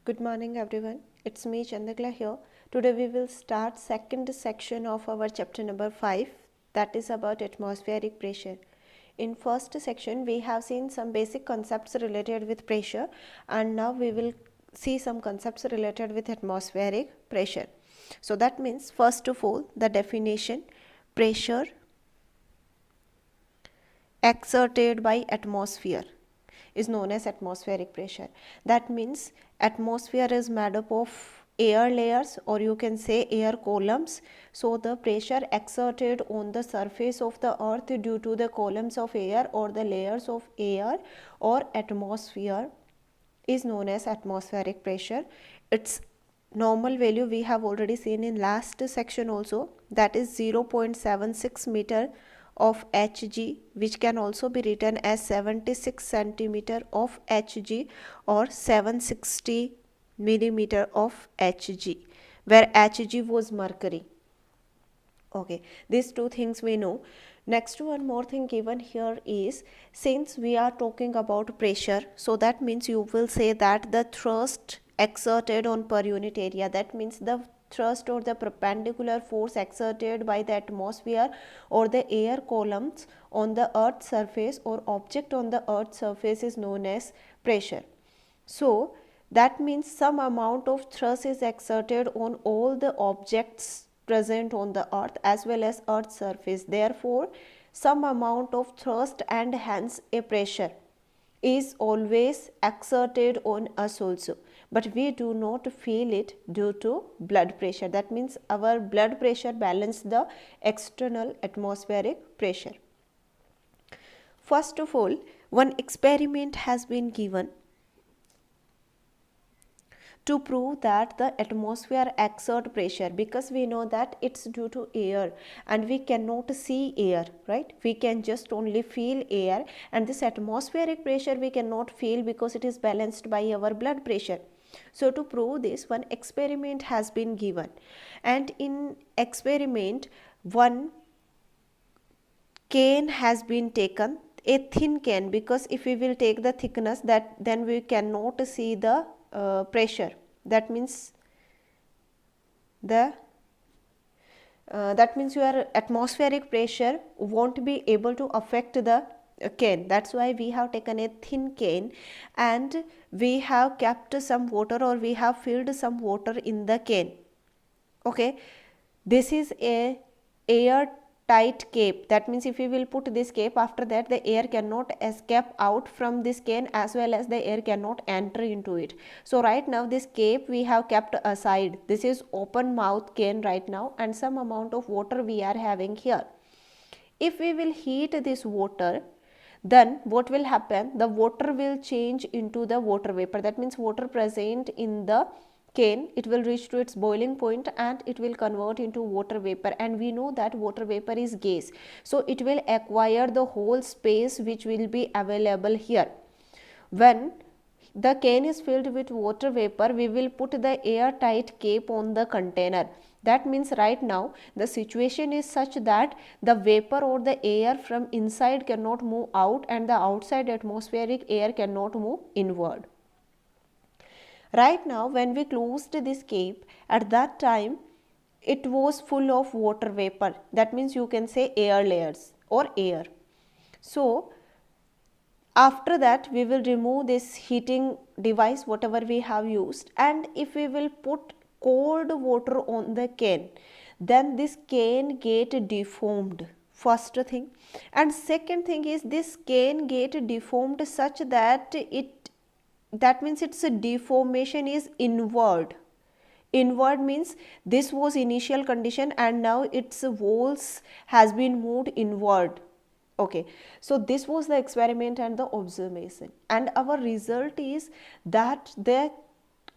Good morning everyone. It's me Chandakla here. Today we will start second section of our chapter number 5, that is about atmospheric pressure. In first section we have seen some basic concepts related with pressure, and now we will see some concepts related with atmospheric pressure. So that means first of all the definition: pressure exerted by atmosphere is known as atmospheric pressure. That means atmosphere is made up of air layers, or you can say air columns. So the pressure exerted on the surface of the earth due to the columns of air or the layers of air or atmosphere is known as atmospheric pressure. Its normal value we have already seen in last section also, that is 0.76 meter of Hg, which can also be written as 76 centimeter of Hg or 760 millimeter of Hg, where Hg was mercury. Okay, these two things we know. Next, one more thing given here is, since we are talking about pressure, so that means you will say that the thrust exerted on per unit area, that means the thrust or the perpendicular force exerted by the atmosphere or the air columns on the earth's surface or object on the earth's surface is known as pressure. So that means some amount of thrust is exerted on all the objects present on the earth as well as earth's surface. Therefore some amount of thrust and hence a pressure is always exerted on us also, but we do not feel it due to blood pressure. That means our blood pressure balances the external atmospheric pressure. First of all, one experiment has been given to prove that the atmosphere exert pressure, because we know that it's due to air and we cannot see air, right? We can just only feel air, and this atmospheric pressure we cannot feel because it is balanced by our blood pressure. So to prove this, one experiment has been given, and in experiment one cane has been taken, a thin cane, because if we will take the thickness, that then we cannot see the pressure. That means your atmospheric pressure won't be able to affect the cane. That's why we have taken a thin cane and we have kept some water, or we have filled some water in the cane. Okay, this is a air tight cape. That means if we will put this cape, after that the air cannot escape out from this cane as well as the air cannot enter into it. So right now this cape we have kept aside. This is open mouth cane right now, and some amount of water we are having here. If we will heat this water, then what will happen? The water will change into the water vapor. That means water present in the cane, it will reach to its boiling point and it will convert into water vapor, and we know that water vapor is gas, so it will acquire the whole space which will be available here. When the cane is filled with water vapor, we will put the airtight cape on the container. That means right now the situation is such that the vapor or the air from inside cannot move out, and the outside atmospheric air cannot move inward. Right now when we closed this cape, at that time it was full of water vapor. That means you can say air layers or air. So after that we will remove this heating device whatever we have used, and if we will put cold water on the cane, then this cane get deformed, first thing. And second thing is, this cane get deformed such that that means its deformation is inward. Inward means this was initial condition and now its walls has been moved inward. Okay, so this was the experiment and the observation, and our result is that the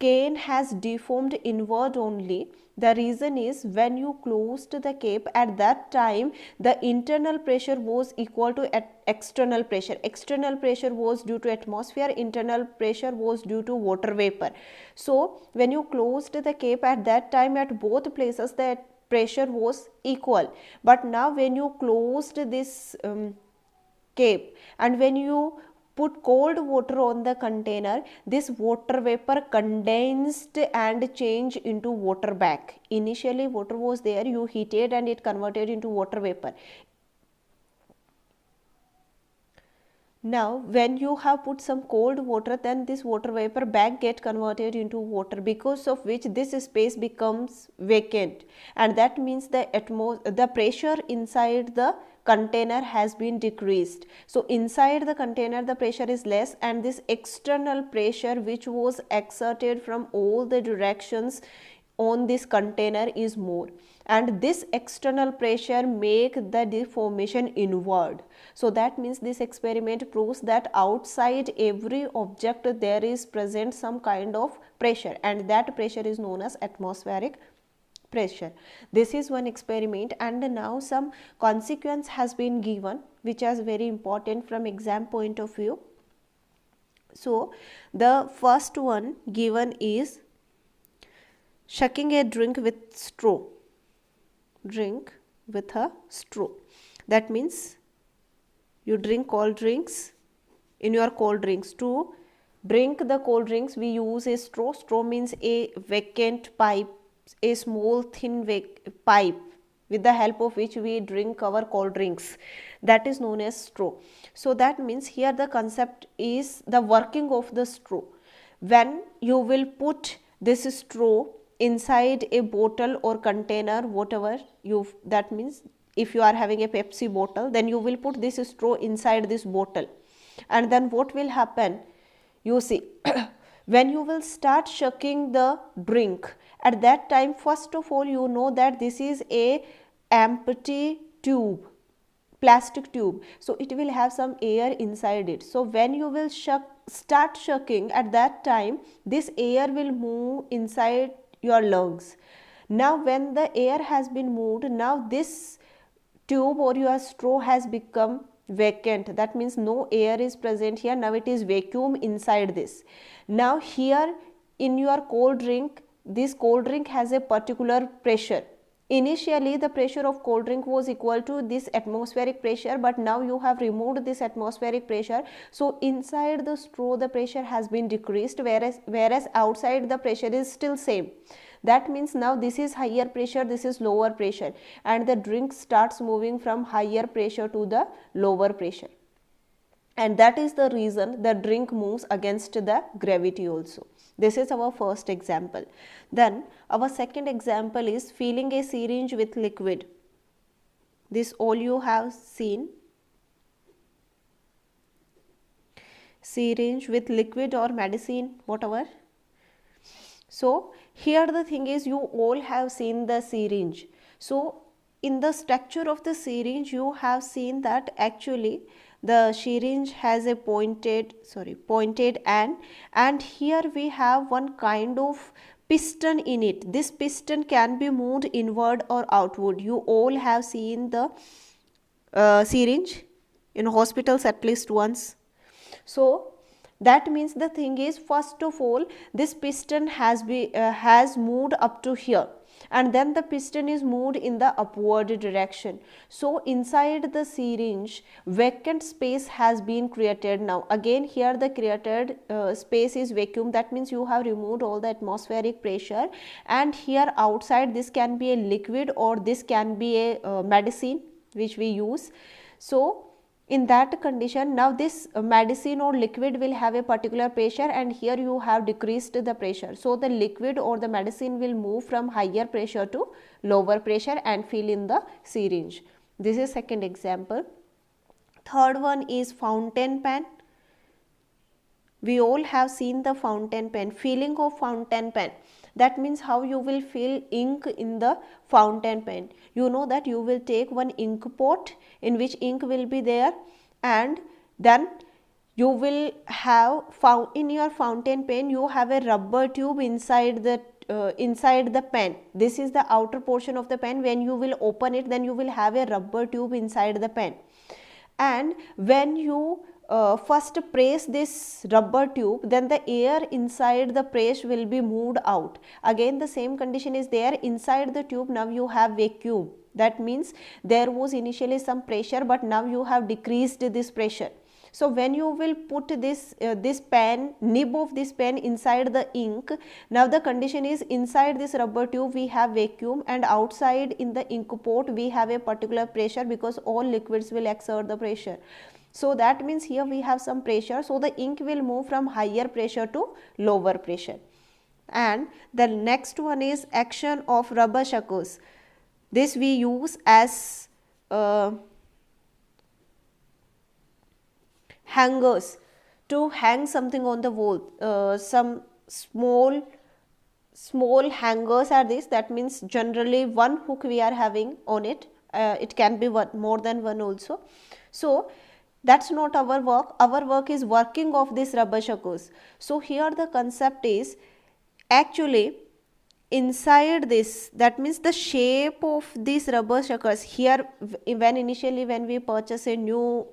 cane has deformed inward only. The reason is, when you closed the cape, at that time the internal pressure was equal to external pressure. External pressure was due to atmosphere, internal pressure was due to water vapor. So when you closed the cape, at that time at both places the pressure was equal. But now when you closed this cape and when you put cold water on the container, this water vapor condensed and changed into water back. Initially water was there, you heated and it converted into water vapor. Now when you have put some cold water, then this water vapor back get converted into water, because of which this space becomes vacant, and that means the pressure inside the container has been decreased. So inside the container the pressure is less, and this external pressure which was exerted from all the directions on this container is more, and this external pressure make the deformation inward. So that means this experiment proves that outside every object there is present some kind of pressure, and that pressure is known as atmospheric pressure. This is one experiment, and now some consequence has been given which is very important from exam point of view. So the first one given is shucking a drink with straw. Drink with a straw. That means you drink cold drinks. In your cold drinks, to drink the cold drinks we use a straw. Straw means a vacant pipe, a small thin pipe with the help of which we drink our cold drinks. That is known as straw. So that means here the concept is the working of the straw. When you will put this straw inside a bottle or container, whatever you, that means if you are having a Pepsi bottle, then you will put this straw inside this bottle, and then what will happen, you see when you will start shucking the drink, at that time first of all you know that this is a empty tube, plastic tube, so it will have some air inside it. So when you will start shucking, at that time this air will move inside your lungs. Now when the air has been moved, now this tube or your straw has become vacant. That means no air is present here. Now it is vacuum inside this. Now here in your cold drink, this cold drink has a particular pressure. Initially the pressure of cold drink was equal to this atmospheric pressure, but now you have removed this atmospheric pressure. So inside the straw the pressure has been decreased, whereas outside the pressure is still same. That means now this is higher pressure, this is lower pressure, and the drink starts moving from higher pressure to the lower pressure, and that is the reason the drink moves against the gravity also. This is our first example. Then our second example is filling a syringe with liquid. This all you have seen, syringe with liquid or medicine, whatever. So here the thing is, you all have seen the syringe. So in the structure of the syringe you have seen that actually the syringe has a pointed end, and here we have one kind of piston in it. This piston can be moved inward or outward. You all have seen the syringe in hospitals at least once. So that means the thing is, first of all this piston has moved up to here, and then the piston is moved in the upward direction. So inside the syringe vacant space has been created. Now again here the created space is vacuum. That means you have removed all the atmospheric pressure, and here outside this can be a liquid or this can be a medicine which we use. So in that condition, now this medicine or liquid will have a particular pressure, and here you have decreased the pressure. So the liquid or the medicine will move from higher pressure to lower pressure and fill in the syringe. This is second example. Third one is fountain pen. We all have seen the fountain pen, filling of fountain pen. That means how you will fill ink in the fountain pen. You know that you will take one ink pot in which ink will be there, and then you will have in your fountain pen you have a rubber tube inside the pen. This is the outer portion of the pen. When you will open it, then you will have a rubber tube inside the pen, and when you first press this rubber tube, then the air inside the press will be moved out. Again the same condition is there inside the tube. Now you have vacuum. That means there was initially some pressure, but now you have decreased this pressure. So when you will put this pen, nib of this pen inside the ink, now the condition is inside this rubber tube we have vacuum, and outside in the ink port we have a particular pressure, because all liquids will exert the pressure. So that means here we have some pressure, so the ink will move from higher pressure to lower pressure. And the next one is action of rubber shuckers. This we use as hangers to hang something on the wall. Some small hangers are this, that means generally one hook we are having on it. It can be more than one also. So that's not our work is working of this rubber shuckers. So here the concept is actually inside this, that means the shape of these rubber shuckers here, when initially when we purchase a new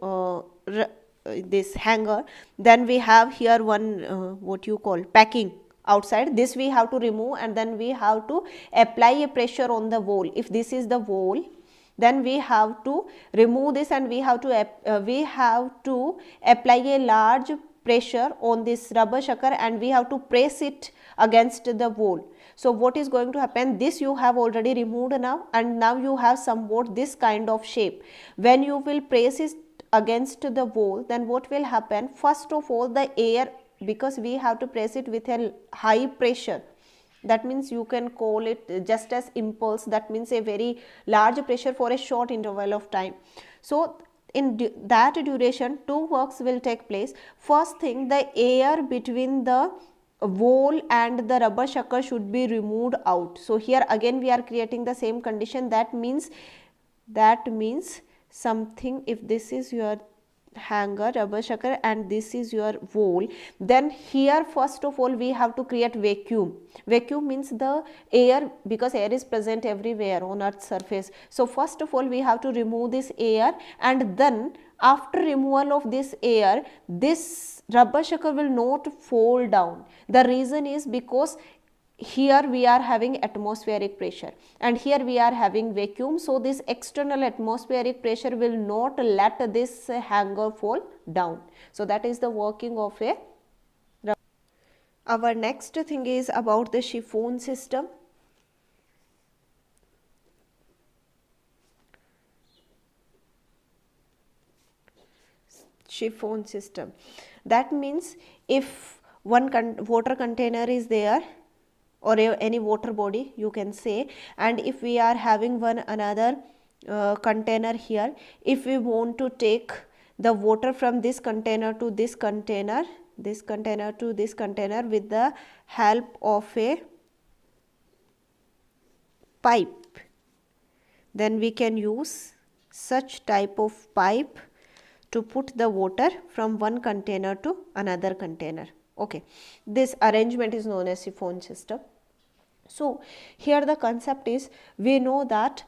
this hanger, then we have here one what you call packing outside. This we have to remove, and then we have to apply a pressure on the wall. If this is the wall, then we have to remove this, and we have to apply a large pressure on this rubber shucker, and we have to press it against the wall. So what is going to happen, this you have already removed now, and now you have somewhat this kind of shape. When you will press it against the wall, then what will happen, first of all the air, because we have to press it with a high pressure, that means you can call it just as impulse, that means a very large pressure for a short interval of time. So in that duration, two works will take place. First thing, the air between the wall and the rubber shucker should be removed out. So here again we are creating the same condition, that means something, if this is your hanger, rubber shucker, and this is your wall, then here first of all we have to create vacuum. Vacuum means the air, because air is present everywhere on earth's surface. So first of all we have to remove this air, and then after removal of this air, this rubber shucker will not fall down. The reason is because here we are having atmospheric pressure and here we are having vacuum. So this external atmospheric pressure will not let this hanger fall down. So that is the working of a rubber. Our next thing is about the chiffon system. Chiffon system, that means if one water container is there, or any water body you can say, and if we are having one another container here, if we want to take the water from this container to this container, this container to this container with the help of a pipe, then we can use such type of pipe to put the water from one container to another container. Okay, this arrangement is known as chiffon system. So here the concept is, we know that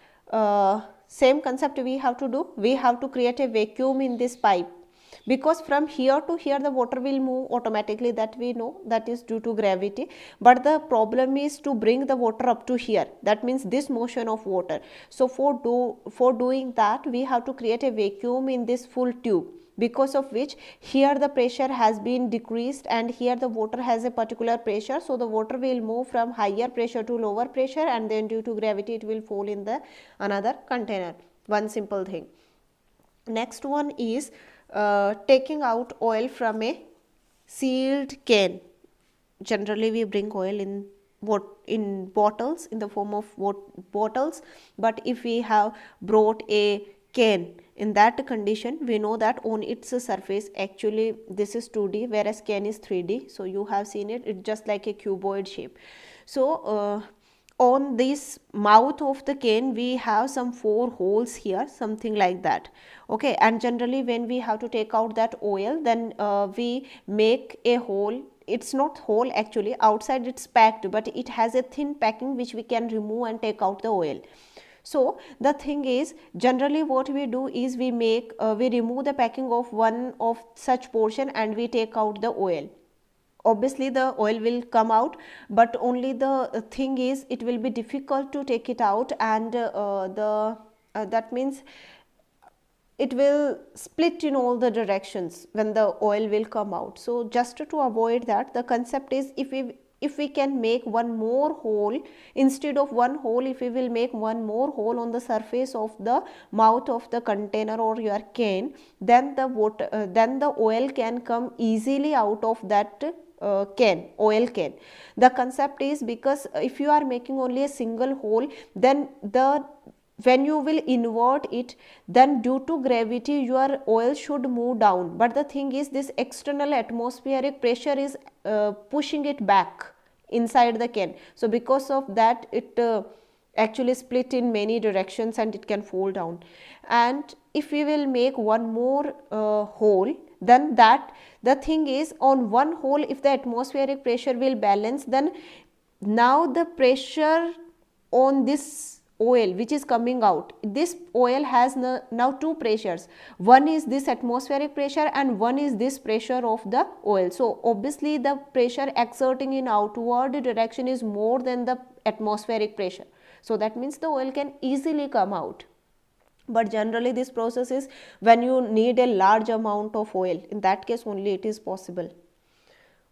same concept we have to do, we have to create a vacuum in this pipe, because from here to here the water will move automatically, that we know, that is due to gravity. But the problem is to bring the water up to here, that means this motion of water. So for doing that we have to create a vacuum in this full tube, because of which here the pressure has been decreased and here the water has a particular pressure. So the water will move from higher pressure to lower pressure, and then due to gravity it will fall in the another container. One simple thing. Next one is taking out oil from a sealed can. Generally we bring oil in bottles, in the form of bottles, but if we have brought a can, in that condition we know that on its surface, actually this is 2D whereas can is 3D. So you have seen it, it's just like a cuboid shape. So on this mouth of the can we have some 4 holes here, something like that. Okay, and generally when we have to take out that oil, then we make a hole. It's not hole actually, outside it's packed, but it has a thin packing which we can remove and take out the oil. So the thing is, generally what we do is we remove the packing of one of such portion and we take out the oil. Obviously the oil will come out, but only the thing is it will be difficult to take it out, and that means it will split in all the directions when the oil will come out. So just to avoid that, the concept is if we can make one more hole, instead of one hole, if we will make one more hole on the surface of the mouth of the container or your can, then the water then the oil can come easily out of that oil can. The concept is, because if you are making only a single hole, then when you will invert it, then due to gravity your oil should move down, but the thing is this external atmospheric pressure is pushing it back inside the can. So because of that, it actually split in many directions and it can fall down. And if we will make one more hole, then the thing is, on one hole, if the atmospheric pressure will balance, then now the pressure on this oil which is coming out, this oil has now two pressures. One is this atmospheric pressure and one is this pressure of the oil. So obviously the pressure exerting in outward direction is more than the atmospheric pressure. So that means the oil can easily come out. But generally this process is when you need a large amount of oil. In that case only it is possible.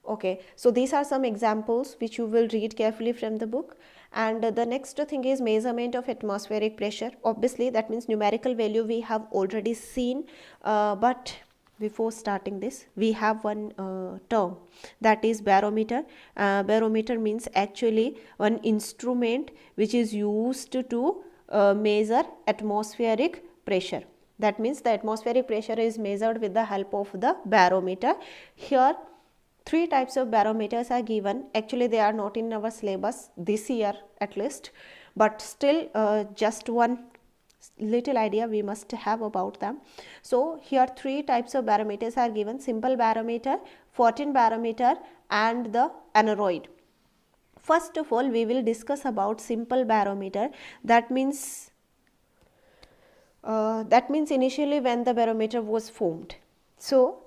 Okay, so these are some examples which you will read carefully from the book. And the next thing is measurement of atmospheric pressure. Obviously that means numerical value we have already seen, but before starting this, we have one term, that is barometer. Barometer means actually one instrument which is used to measure atmospheric pressure. That means the atmospheric pressure is measured with the help of the barometer. Here three types of barometers are given. Actually they are not in our syllabus this year at least, but still just one little idea we must have about them. So here three types of barometers are given: simple barometer, 14 barometer and the aneroid. First of all we will discuss about simple barometer. That means initially when the barometer was formed. So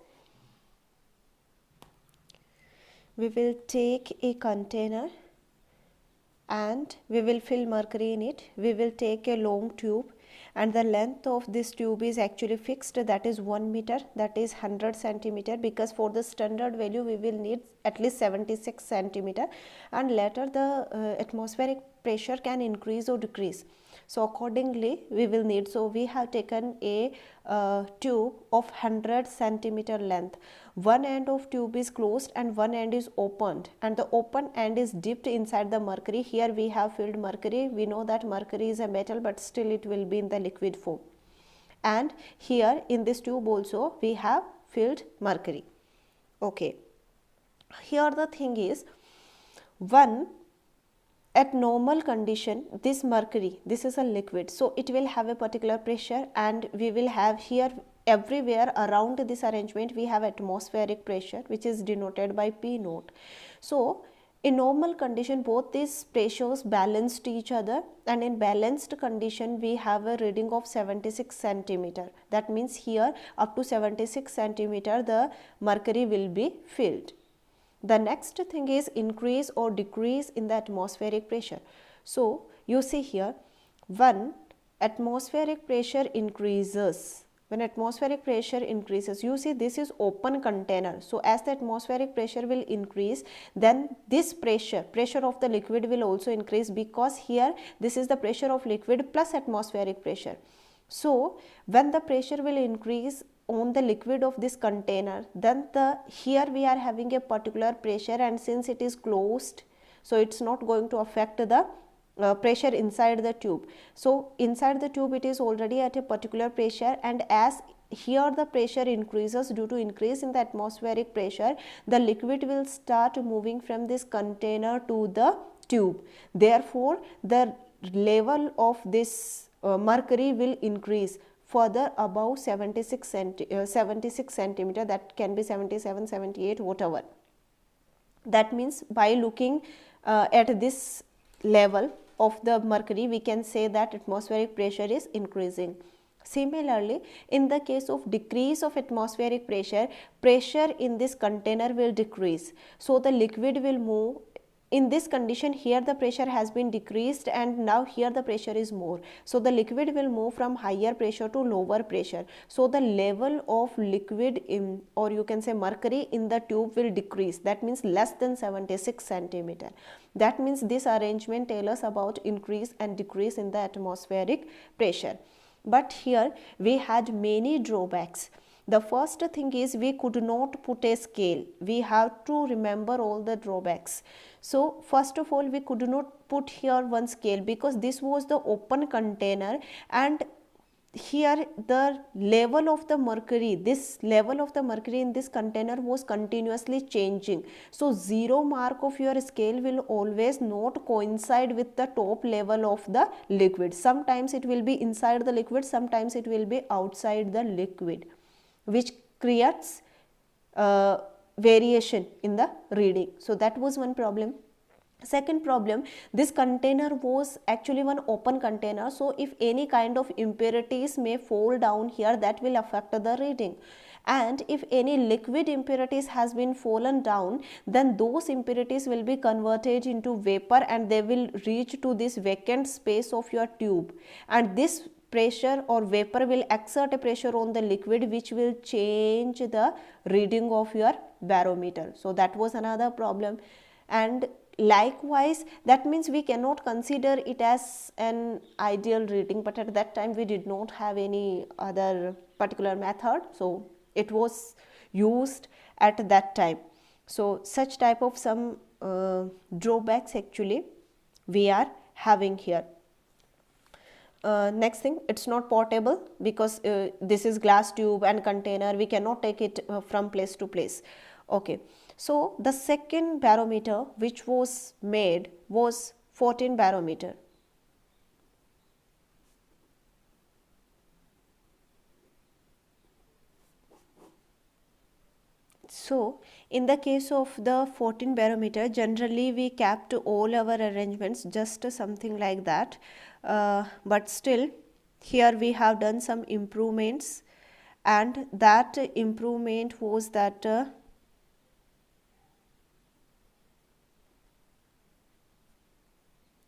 we will take a container and we will fill mercury in it. We will take a long tube and the length of this tube is actually fixed, that is 1 meter, that is 100 centimeter, because for the standard value we will need at least 76 centimeter, and later the atmospheric pressure can increase or decrease. So accordingly we will need, so we have taken a tube of 100 centimeter length. One end of tube is closed and one end is opened, and the open end is dipped inside the mercury. Here we have filled mercury. We know that mercury is a metal, but still it will be in the liquid form. And here in this tube also we have filled mercury. Okay, here the thing is, one, at normal condition this mercury, this is a liquid, so it will have a particular pressure, and we will have here everywhere around this arrangement we have atmospheric pressure which is denoted by P naught. So in normal condition both these pressures balanced each other, and in balanced condition we have a reading of 76 centimeter. That means here up to 76 centimeter the mercury will be filled. The next thing is increase or decrease in the atmospheric pressure. So you see here, one, atmospheric pressure increases. When atmospheric pressure increases, you see this is open container. So as the atmospheric pressure will increase, then this pressure of the liquid will also increase, because here this is the pressure of liquid plus atmospheric pressure. So when the pressure will increase on the liquid of this container, then here we are having a particular pressure, and since it is closed, so it's not going to affect the pressure inside the tube. So inside the tube it is already at a particular pressure, and as here the pressure increases due to increase in the atmospheric pressure, the liquid will start moving from this container to the tube. Therefore the level of this mercury will increase further above 76 centimeter, that can be 77, 78, whatever. That means by looking at this level of the mercury, we can say that atmospheric pressure is increasing. Similarly, in the case of decrease of atmospheric pressure, pressure in this container will decrease. So the liquid will move in this condition, here the pressure has been decreased and now here the pressure is more. So the liquid will move from higher pressure to lower pressure. So the level of liquid in, or you can say mercury in the tube will decrease. That means less than 76 centimeter. That means this arrangement tells us about increase and decrease in the atmospheric pressure. But here we had many drawbacks. The first thing is we could not put a scale. We have to remember all the drawbacks. So first of all, we could not put here one scale because this was the open container, and here the level of the mercury, this level of the mercury in this container was continuously changing. So 0 mark of your scale will always not coincide with the top level of the liquid. Sometimes it will be inside the liquid, sometimes it will be outside the liquid, which creates variation in the reading. So that was one problem. Second problem, this container was actually one open container, so if any kind of impurities may fall down here, that will affect the reading. And if any liquid impurities has been fallen down, then those impurities will be converted into vapor and they will reach to this vacant space of your tube, and this pressure or vapor will exert a pressure on the liquid, which will change the reading of your barometer. So that was another problem. And likewise, that means we cannot consider it as an ideal reading, but at that time we did not have any other particular method, so it was used at that time. So such type of some drawbacks actually we are having here. Next thing, it's not portable because this is glass tube and container, we cannot take it from place to place. Okay, so the second barometer which was made was 14 barometer. So in the case of the 14 barometer, generally we kept all our arrangements just something like that, but still here we have done some improvements, and that improvement was that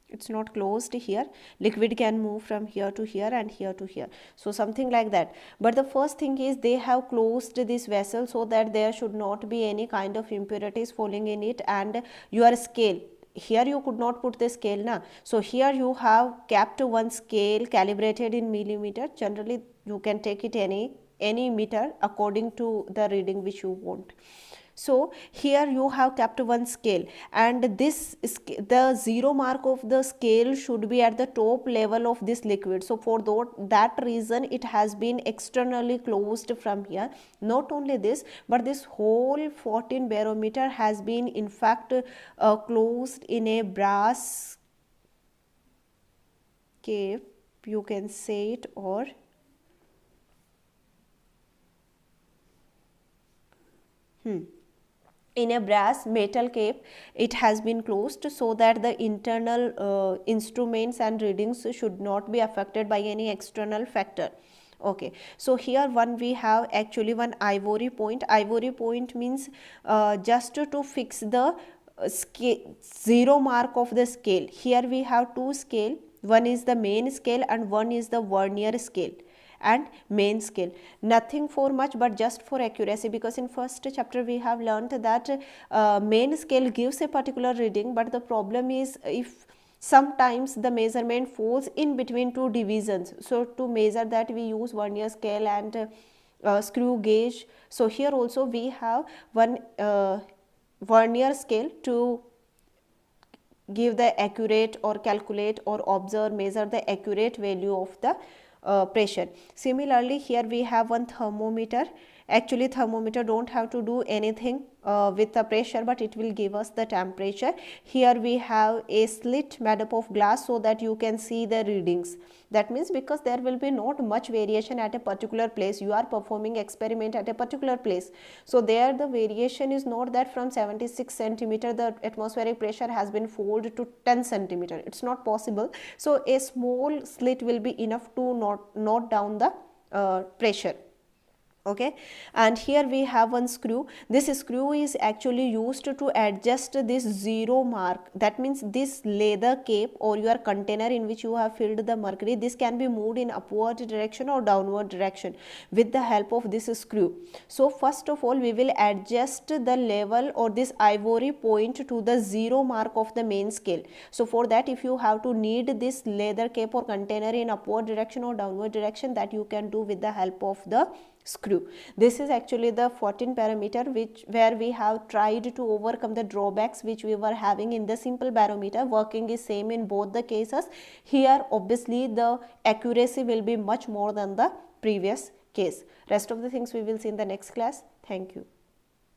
it's not closed here, liquid can move from here to here and here to here, so something like that. But the first thing is they have closed this vessel so that there should not be any kind of impurities falling in it. And your scale, here you could not put the scale na, so here you have kept one scale calibrated in millimeter. Generally you can take it any meter according to the reading which you want. So here you have kept one scale, and this the 0 mark of the scale should be at the top level of this liquid. So for that reason it has been externally closed from here. Not only this, but this whole 14 barometer has been in fact closed in a brass cape, you can say it, or in a brass metal cape it has been closed, so that the internal instruments and readings should not be affected by any external factor. Okay, so here we have actually one ivory point. Ivory point means just to fix the scale, 0 mark of the scale. Here we have two scale, one is the main scale and one is the vernier scale and main scale. Nothing for much, but just for accuracy, because in first chapter we have learnt that main scale gives a particular reading, but the problem is if sometimes the measurement falls in between two divisions. So to measure that we use vernier scale and screw gauge. So here also we have one vernier scale to give the accurate or calculate or observe, measure the accurate value of the pressure. Similarly here we have one thermometer. Actually thermometer don't have to do anything with the pressure, but it will give us the temperature. Here we have a slit made up of glass so that you can see the readings. That means because there will be not much variation at a particular place, you are performing experiment at a particular place, so there the variation is not that from 76 centimeter the atmospheric pressure has been fallen to 10 centimeter. It's not possible. So a small slit will be enough to note down the pressure. okay. And here we have one screw. This screw is actually used to adjust this 0 mark. That means this leather cape or your container in which you have filled the mercury, this can be moved in upward direction or downward direction with the help of this screw. So first of all we will adjust the level or this ivory point to the 0 mark of the main scale. So for that, if you have to knead this leather cape or container in upward direction or downward direction, that you can do with the help of the screw. This is actually the 14 barometer where we have tried to overcome the drawbacks which we were having in the simple barometer. Working is same in both the cases. Here obviously the accuracy will be much more than the previous case. Rest of the things we will see in the next class. Thank you.